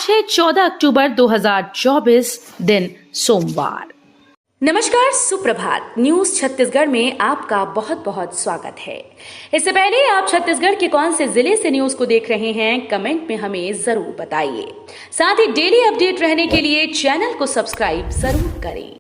है 14 अक्टूबर 2024, दिन सोमवार। नमस्कार, सुप्रभात। न्यूज छत्तीसगढ़ में आपका बहुत बहुत स्वागत है। इससे पहले आप छत्तीसगढ़ के कौन से जिले से न्यूज को देख रहे हैं, कमेंट में हमें जरूर बताइए। साथ ही डेली अपडेट रहने के लिए चैनल को सब्सक्राइब जरूर करें।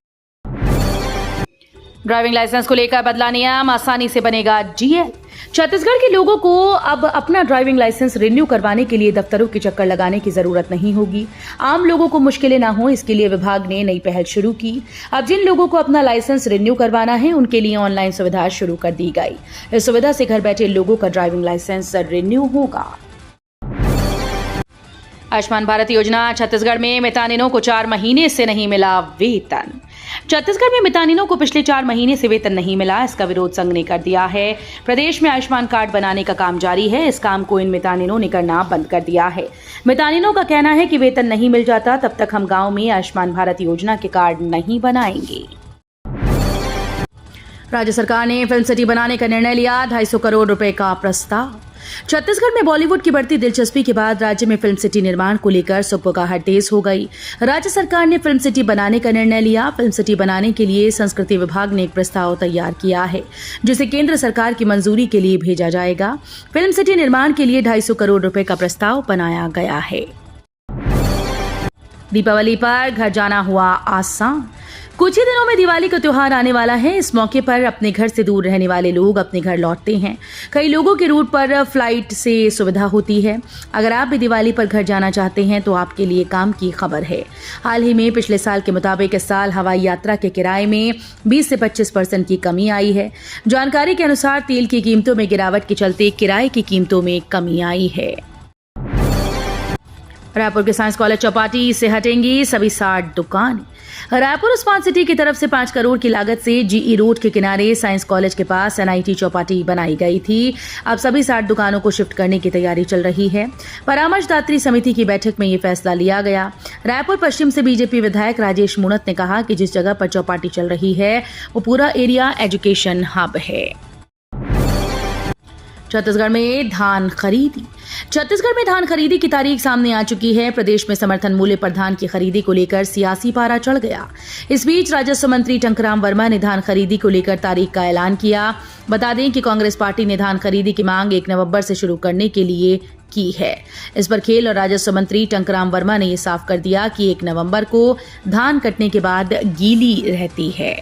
ड्राइविंग लाइसेंस को लेकर बदला नियम, आसानी से बनेगा डीएल। छत्तीसगढ़ के लोगों को अब अपना ड्राइविंग लाइसेंस रिन्यू करवाने के लिए दफ्तरों के चक्कर लगाने की जरूरत नहीं होगी। आम लोगों को मुश्किलें ना हो, इसके लिए विभाग ने नई पहल शुरू की। अब जिन लोगों को अपना लाइसेंस रिन्यू करवाना है, उनके लिए ऑनलाइन सुविधा शुरू कर दी गई। इस सुविधा से घर बैठे लोगों का ड्राइविंग लाइसेंस रिन्यू होगा। आयुष्मान भारत योजना, छत्तीसगढ़ में मितानिनों को 4 महीने से नहीं मिला वेतन। छत्तीसगढ़ में मितानिनों को पिछले 4 महीने से वेतन नहीं मिला। इसका विरोध संघ ने कर दिया है। प्रदेश में आयुष्मान कार्ड बनाने का काम जारी है। इस काम को इन मितानिनों ने करना बंद कर दिया है। मितानिनों का कहना है कि वेतन नहीं मिल जाता तब तक हम गांव में आयुष्मान भारत योजना के कार्ड नहीं बनाएंगे। राज्य सरकार ने फिल्म सिटी बनाने का निर्णय लिया। 250 करोड़ रुपए का प्रस्ताव। छत्तीसगढ़ में बॉलीवुड की बढ़ती दिलचस्पी के बाद राज्य में फिल्म सिटी निर्माण को लेकर सुगबुगाहट तेज हो गई। राज्य सरकार ने फिल्म सिटी बनाने का निर्णय लिया। फिल्म सिटी बनाने के लिए संस्कृति विभाग ने एक प्रस्ताव तैयार किया है, जिसे केंद्र सरकार की मंजूरी के लिए भेजा जाएगा। फिल्म सिटी निर्माण के लिए 250 करोड़ रुपए का प्रस्ताव बनाया गया है। दीपावली पर घर जाना हुआ आसान। कुछ ही दिनों में दिवाली का त्योहार आने वाला है। इस मौके पर अपने घर से दूर रहने वाले लोग अपने घर लौटते हैं। कई लोगों के रूट पर फ्लाइट से सुविधा होती है। अगर आप भी दिवाली पर घर जाना चाहते हैं तो आपके लिए काम की खबर है। हाल ही में पिछले साल के मुताबिक इस साल हवाई यात्रा के किराए में 20 से 25% की कमी आई है। जानकारी के अनुसार तेल की कीमतों में गिरावट के चलते किराए की कीमतों में कमी आई है। रायपुर के साइंस कॉलेज चौपाटी से हटेंगी सभी 60 दुकानें। रायपुर स्मार्ट सिटी की तरफ से 5 करोड़ की लागत से जीई रोड के किनारे साइंस कॉलेज के पास एनआईटी चौपाटी बनाई गई थी। अब सभी 60 दुकानों को शिफ्ट करने की तैयारी चल रही है। परामर्शदात्री समिति की बैठक में ये फैसला लिया गया। रायपुर पश्चिम से बीजेपी विधायक राजेश मूणत ने कहा कि जिस जगह पर चौपाटी चल रही है वो पूरा एरिया एजुकेशन हब है। छत्तीसगढ़ में धान खरीदी। छत्तीसगढ़ में धान खरीदी की तारीख सामने आ चुकी है। प्रदेश में समर्थन मूल्य पर धान की खरीदी को लेकर सियासी पारा चढ़ गया। इस बीच राजस्व मंत्री टंकराम वर्मा ने धान खरीदी को लेकर तारीख का ऐलान किया। बता दें कि कांग्रेस पार्टी ने धान खरीदी की मांग 1 नवंबर से शुरू करने के लिए की है। इस पर खेल और राजस्व मंत्री टंकराम वर्मा ने यह साफ कर दिया कि 1 नवंबर को धान कटने के बाद गीली रहती है।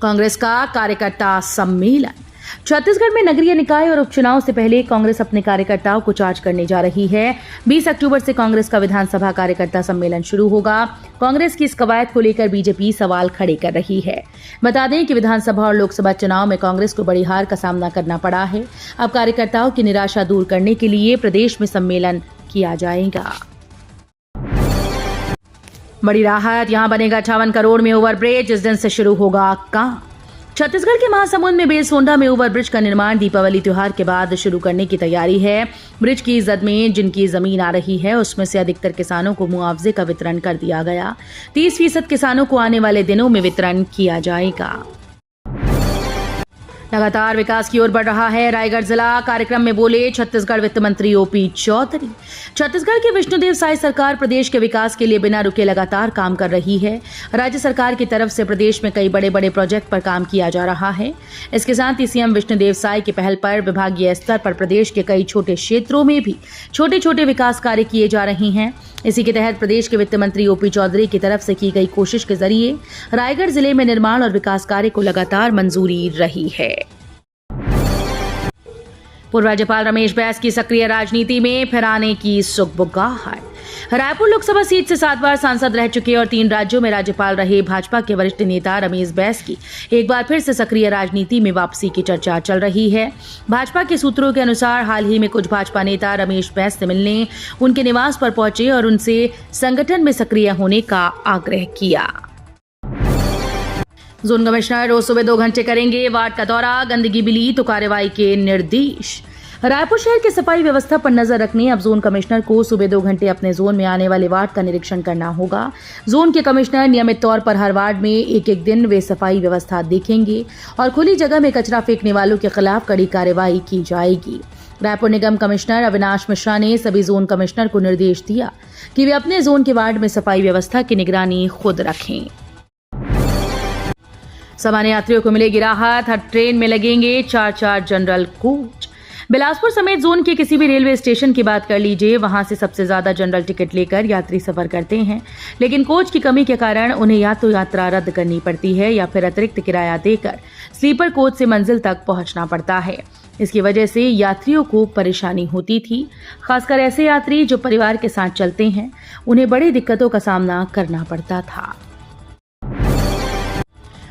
कांग्रेस का कार्यकर्ता सम्मेलन। छत्तीसगढ़ में नगरीय निकाय और उपचुनाव से पहले कांग्रेस अपने कार्यकर्ताओं को चार्ज करने जा रही है। 20 अक्टूबर से कांग्रेस का विधानसभा कार्यकर्ता सम्मेलन शुरू होगा। कांग्रेस की इस कवायद को लेकर बीजेपी सवाल खड़े कर रही है। बता दें कि विधानसभा और लोकसभा चुनाव में कांग्रेस को बड़ी हार का सामना करना पड़ा है। अब कार्यकर्ताओं की निराशा दूर करने के लिए प्रदेश में सम्मेलन किया जाएगा। बड़ी राहत, यहां बनेगा 58 करोड़ में ओवरब्रिज। इस दिन से शुरू होगा काम। छत्तीसगढ़ के महासमुंद में बेलसोंडा में ओवरब्रिज का निर्माण दीपावली त्योहार के बाद शुरू करने की तैयारी है। ब्रिज की जद में जिनकी जमीन आ रही है उसमें से अधिकतर किसानों को मुआवजे का वितरण कर दिया गया। 30% किसानों को आने वाले दिनों में वितरण किया जाएगा। लगातार विकास की ओर बढ़ रहा है रायगढ़ जिला। कार्यक्रम में बोले छत्तीसगढ़ वित्त मंत्री ओपी चौधरी। छत्तीसगढ़ की विष्णुदेव साय सरकार प्रदेश के विकास के लिए बिना रुके लगातार काम कर रही है। राज्य सरकार की तरफ से प्रदेश में कई बड़े बड़े प्रोजेक्ट पर काम किया जा रहा है। इसके साथ ही सीएम विष्णुदेव साय की पहल पर विभागीय स्तर पर प्रदेश के कई छोटे क्षेत्रों में भी छोटे छोटे विकास कार्य किए जा रहे हैं। इसी के तहत प्रदेश के वित्त मंत्री ओपी चौधरी की तरफ से की गई कोशिश के जरिए रायगढ़ जिले में निर्माण और विकास कार्य को लगातार मंजूरी रही है। पूर्व राज्यपाल रमेश बैस की सक्रिय राजनीति में फिर आने की सुगबुगाहट। रायपुर लोकसभा सीट से 7 बार सांसद रह चुके और 3 राज्यों में राज्यपाल रहे भाजपा के वरिष्ठ नेता रमेश बैस की एक बार फिर से सक्रिय राजनीति में वापसी की चर्चा चल रही है। भाजपा के सूत्रों के अनुसार हाल ही में कुछ भाजपा नेता रमेश बैस से मिलने उनके निवास पर पहुंचे और उनसे संगठन में सक्रिय होने का आग्रह किया। जोन कमिश्नर रोज सुबह 2 घंटे करेंगे वार्ड का दौरा। गंदगी मिली तो कार्रवाई के निर्देश। रायपुर शहर की सफाई व्यवस्था पर नजर रखने अब जोन कमिश्नर को सुबह 2 घंटे अपने जोन में आने वाले वार्ड का निरीक्षण करना होगा। जोन के कमिश्नर नियमित तौर पर हर वार्ड में एक दिन वे सफाई व्यवस्था देखेंगे और खुली जगह में कचरा फेंकने वालों के खिलाफ कड़ी कार्रवाई की जाएगी। रायपुर निगम कमिश्नर अविनाश मिश्रा ने सभी जोन कमिश्नर को निर्देश दिया कि वे अपने जोन के वार्ड में सफाई व्यवस्था की निगरानी खुद रखें। सामान्य यात्रियों को मिलेगी राहत, हर ट्रेन में लगेंगे 4-4 जनरल कोच। बिलासपुर समेत जोन के किसी भी रेलवे स्टेशन की बात कर लीजिए, वहां से सबसे ज्यादा जनरल टिकट लेकर यात्री सफर करते हैं, लेकिन कोच की कमी के कारण उन्हें या तो यात्रा रद्द करनी पड़ती है या फिर अतिरिक्त किराया देकर स्लीपर कोच से मंजिल तक पहुंचना पड़ता है। इसकी वजह से यात्रियों को परेशानी होती थी। खासकर ऐसे यात्री जो परिवार के साथ चलते हैं, उन्हें बड़ी दिक्कतों का सामना करना पड़ता था।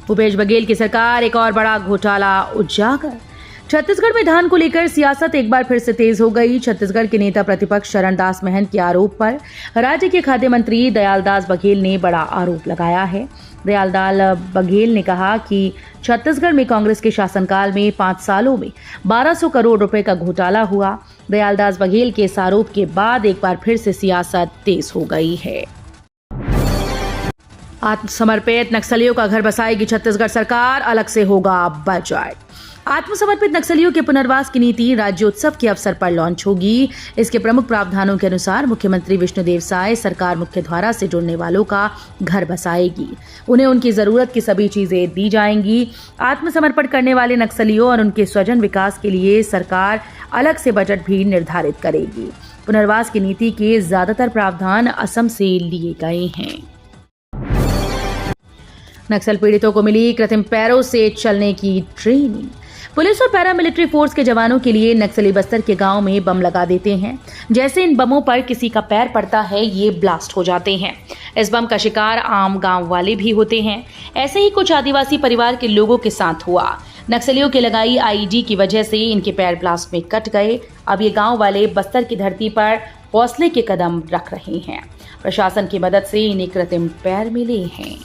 भूपेश बघेल की सरकार, एक और बड़ा घोटाला उजागर। छत्तीसगढ़ में धान को लेकर सियासत एक बार फिर से तेज हो गई। छत्तीसगढ़ के नेता प्रतिपक्ष शरणदास महंत के आरोप पर राज्य के खाद्य मंत्री दयालदास बघेल ने बड़ा आरोप लगाया है। दयालदास बघेल ने कहा कि छत्तीसगढ़ में कांग्रेस के शासनकाल में 5 सालों में 1200 करोड़ रुपए का घोटाला हुआ। दयालदास बघेल के इस आरोप के बाद एक बार फिर से सियासत तेज हो गई है। आत्मसमर्पित नक्सलियों का घर बसाएगी छत्तीसगढ़ सरकार, अलग से होगा बजट। आत्मसमर्पित नक्सलियों के पुनर्वास की नीति राज्योत्सव के अवसर पर लॉन्च होगी। इसके प्रमुख प्रावधानों के अनुसार मुख्यमंत्री विष्णुदेव साय सरकार मुख्यधारा से जुड़ने वालों का घर बसाएगी। उन्हें उनकी जरूरत की सभी चीजें दी जाएंगी। आत्मसमर्पण करने वाले नक्सलियों और उनके स्वजन विकास के लिए सरकार अलग से बजट भी निर्धारित करेगी। पुनर्वास की नीति के ज्यादातर प्रावधान असम से लिए गए हैं। नक्सल पीड़ितों को मिली कृत्रिम पैरों से चलने की ट्रेनिंग। पुलिस और पैरामिलिट्री फोर्स के जवानों के लिए नक्सली बस्तर के गांव में बम लगा देते हैं। जैसे इन बमों पर किसी का पैर पड़ता है, ये ब्लास्ट हो जाते हैं। इस बम का शिकार आम गांव वाले भी होते हैं। ऐसे ही कुछ आदिवासी परिवार के लोगों के साथ हुआ। नक्सलियों की लगाई आईईडी की वजह से इनके पैर ब्लास्ट में कट गए। अब ये गांव वाले बस्तर की धरती पर हौसले के कदम रख रहे हैं। प्रशासन की मदद से इन्हें कृत्रिम पैर मिले हैं।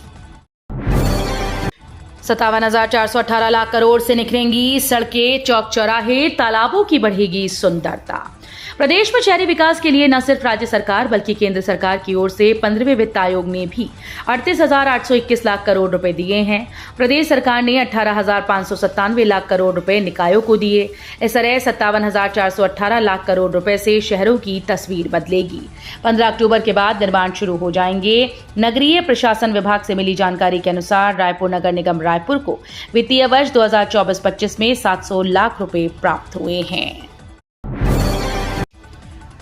57,418 लाख करोड़ से निखरेंगी सड़कें, चौक चौराहे, तालाबों की बढ़ेगी सुंदरता। प्रदेश में शहरी विकास के लिए न सिर्फ राज्य सरकार बल्कि केंद्र सरकार की ओर से 15वें वित्त आयोग ने भी 38,821 लाख करोड़ रुपए दिए हैं। प्रदेश सरकार ने 18,597 लाख करोड़ रुपए निकायों को दिए। इस तरह 57,418 लाख करोड़ रुपए से शहरों की तस्वीर बदलेगी। 15 अक्टूबर के बाद निर्माण शुरू हो जाएंगे। नगरीय प्रशासन विभाग से मिली जानकारी के अनुसार रायपुर नगर निगम रायपुर को वित्तीय वर्ष 2024-25 में 700 लाख रुपए प्राप्त हुए हैं।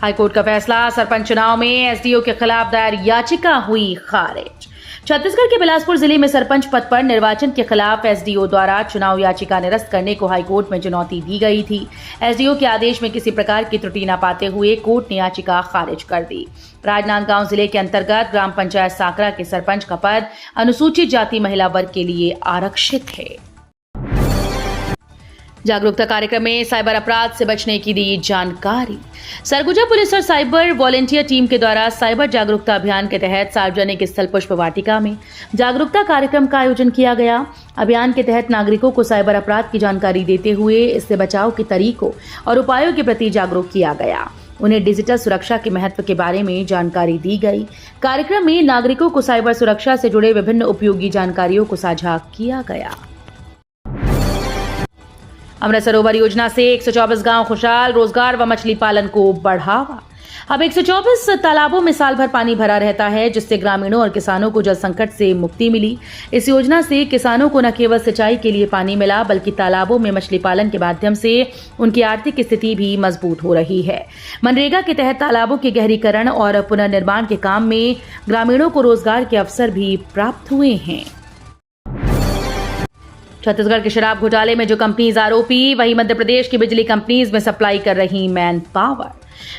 हाईकोर्ट का फैसला, सरपंच चुनाव में एसडीओ के खिलाफ दायर याचिका हुई खारिज। छत्तीसगढ़ के बिलासपुर जिले में सरपंच पद पर निर्वाचन के खिलाफ एसडीओ द्वारा चुनाव याचिका निरस्त करने को हाईकोर्ट में चुनौती दी गई थी। एसडीओ के आदेश में किसी प्रकार की त्रुटि न पाते हुए कोर्ट ने याचिका खारिज कर दी। राजनांदगांव जिले के अंतर्गत ग्राम पंचायत साकरा के सरपंच का पद अनुसूचित जाति महिला वर्ग के लिए आरक्षित है। जागरूकता कार्यक्रम में साइबर अपराध से बचने की दी जानकारी। सरगुजा पुलिस और साइबर वॉलेंटियर टीम के द्वारा साइबर जागरूकता अभियान के तहत सार्वजनिक स्थल पुष्प वाटिका में जागरूकता कार्यक्रम का आयोजन किया गया। अभियान के तहत नागरिकों को साइबर अपराध की जानकारी देते हुए इससे बचाव के तरीकों और उपायों के प्रति जागरूक किया गया। उन्हें डिजिटल सुरक्षा के महत्व के बारे में जानकारी दी गई। कार्यक्रम में नागरिकों को साइबर सुरक्षा से जुड़े विभिन्न उपयोगी जानकारियों को साझा किया गया। अमृत सरोवर योजना से 124 गांव खुशहाल, रोजगार व मछली पालन को बढ़ावा। अब 124 तालाबों में साल भर पानी भरा रहता है, जिससे ग्रामीणों और किसानों को जल संकट से मुक्ति मिली। इस योजना से किसानों को न केवल सिंचाई के लिए पानी मिला बल्कि तालाबों में मछली पालन के माध्यम से उनकी आर्थिक स्थिति भी मजबूत हो रही है। मनरेगा के तहत तालाबों के गहरीकरण और पुनर्निर्माण के काम में ग्रामीणों को रोजगार के अवसर भी प्राप्त हुए हैं। छत्तीसगढ़ के शराब घोटाले में जो कंपनीज आरोपी, वही मध्य प्रदेश की बिजली कंपनीज में सप्लाई कर रही मैन पावर।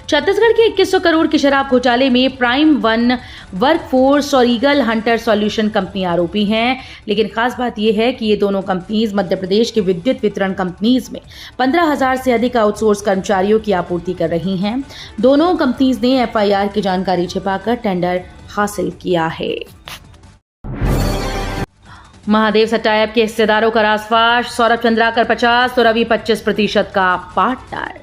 छत्तीसगढ़ के 2100 करोड़ के शराब घोटाले में प्राइम वन वर्कफोर्स और ईगल हंटर सॉल्यूशन कंपनी आरोपी हैं। लेकिन खास बात यह है कि ये दोनों कंपनीज मध्य प्रदेश के विद्युत वितरण कंपनीज में 15,000 से अधिक आउटसोर्स कर्मचारियों की आपूर्ति कर रही हैं। दोनों कंपनीज ने एफआईआर की जानकारी छिपाकर टेंडर हासिल किया है। महादेव सट्टायप के हिस्सेदारों का रासफाश, सौरभ चंद्राकर 50 और रवि 25% का पार्टनर।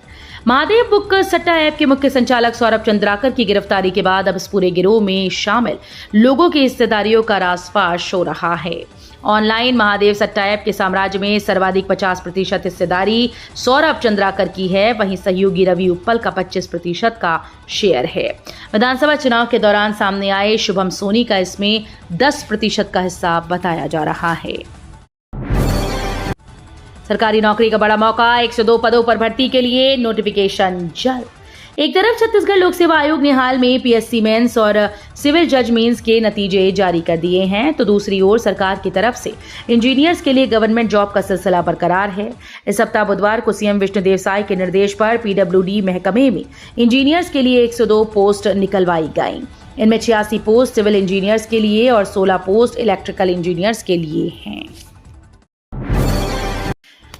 महादेव बुक सट्टा ऐप के मुख्य संचालक सौरभ चंद्राकर की गिरफ्तारी के बाद अब इस पूरे गिरोह में शामिल लोगों की हिस्सेदारियों का रासफाश हो रहा है। ऑनलाइन महादेव सट्टा ऐप के साम्राज्य में सर्वाधिक 50% हिस्सेदारी सौरभ चंद्राकर की है, वहीं सहयोगी रवि उप्पल का 25% का शेयर है। विधानसभा चुनाव के दौरान सामने आए शुभम सोनी का इसमें 10% का हिस्सा बताया जा रहा है। सरकारी नौकरी का बड़ा मौका, 102 पदों पर भर्ती के लिए नोटिफिकेशन जल्द। एक तरफ छत्तीसगढ़ लोक सेवा आयोग ने हाल में पीएससी मेंस और सिविल जज मेंस के नतीजे जारी कर दिए हैं, तो दूसरी ओर सरकार की तरफ से इंजीनियर्स के लिए गवर्नमेंट जॉब का सिलसिला बरकरार है। इस सप्ताह बुधवार को सीएम विष्णुदेव साय के निर्देश पर पीडब्ल्यूडी महकमे में इंजीनियर्स के लिए 102 पोस्ट निकलवाई गई। इनमें 86 पोस्ट सिविल इंजीनियर्स के लिए और 16 पोस्ट इलेक्ट्रिकल इंजीनियर्स के लिए हैं।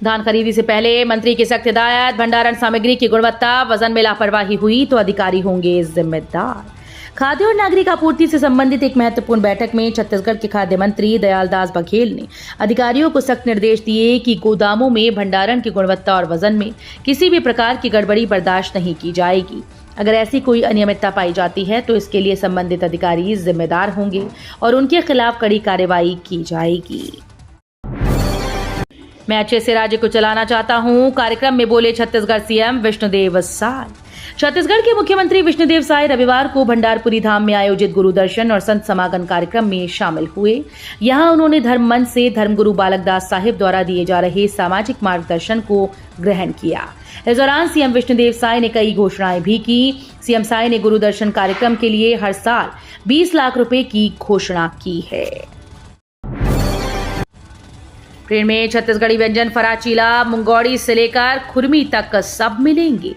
धान खरीदी से पहले मंत्री की सख्त हिदायत, भंडारण सामग्री की गुणवत्ता, वजन में लापरवाही हुई तो अधिकारी होंगे जिम्मेदार। खाद्य और नागरिक आपूर्ति से संबंधित एक महत्वपूर्ण बैठक में छत्तीसगढ़ के खाद्य मंत्री दयालदास बघेल ने अधिकारियों को सख्त निर्देश दिए कि गोदामों में भंडारण की गुणवत्ता और वजन में किसी भी प्रकार की गड़बड़ी बर्दाश्त नहीं की जाएगी। अगर ऐसी कोई अनियमितता पाई जाती है तो इसके लिए संबंधित अधिकारी जिम्मेदार होंगे और उनके खिलाफ कड़ी कार्रवाई की जाएगी। मैं अच्छे से राज्य को चलाना चाहता हूं, कार्यक्रम में बोले छत्तीसगढ़ सीएम विष्णुदेव साय। छत्तीसगढ़ के मुख्यमंत्री विष्णुदेव साय रविवार को भंडारपुरी धाम में आयोजित गुरु दर्शन और संत समागम कार्यक्रम में शामिल हुए। यहां उन्होंने धर्म मंच से धर्मगुरु बालकदास साहिब द्वारा दिए जा रहे सामाजिक मार्गदर्शन को ग्रहण किया। इस दौरान सीएम विष्णुदेव साय ने कई घोषणाएं भी की। सीएम साय ने गुरु दर्शन कार्यक्रम के लिए हर साल 20 लाख रुपए की घोषणा की है। ट्रेन में छत्तीसगढ़ी व्यंजन फराचीला, मुंगौड़ी से लेकर खुरमी तक सब मिलेंगे।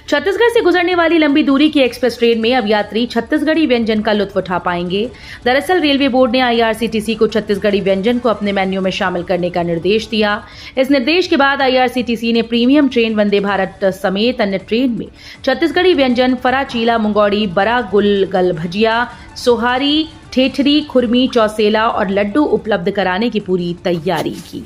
छत्तीसगढ़ से गुजरने वाली लंबी दूरी की एक्सप्रेस ट्रेन में अब यात्री छत्तीसगढ़ी व्यंजन का लुत्फ उठा पाएंगे। दरअसल रेलवे बोर्ड ने आईआरसीटीसी को छत्तीसगढ़ी व्यंजन को अपने मेन्यू में शामिल करने का निर्देश दिया। इस निर्देश के बाद आईआरसीटीसी ने प्रीमियम ट्रेन वंदे भारत समेत अन्य ट्रेन में छत्तीसगढ़ी व्यंजन फराचीला, मुंगौड़ी, बड़ा गुलगल भजिया, सोहारी, ठेठरी, खुरमी, चौसेला और लड्डू उपलब्ध कराने की पूरी तैयारी की।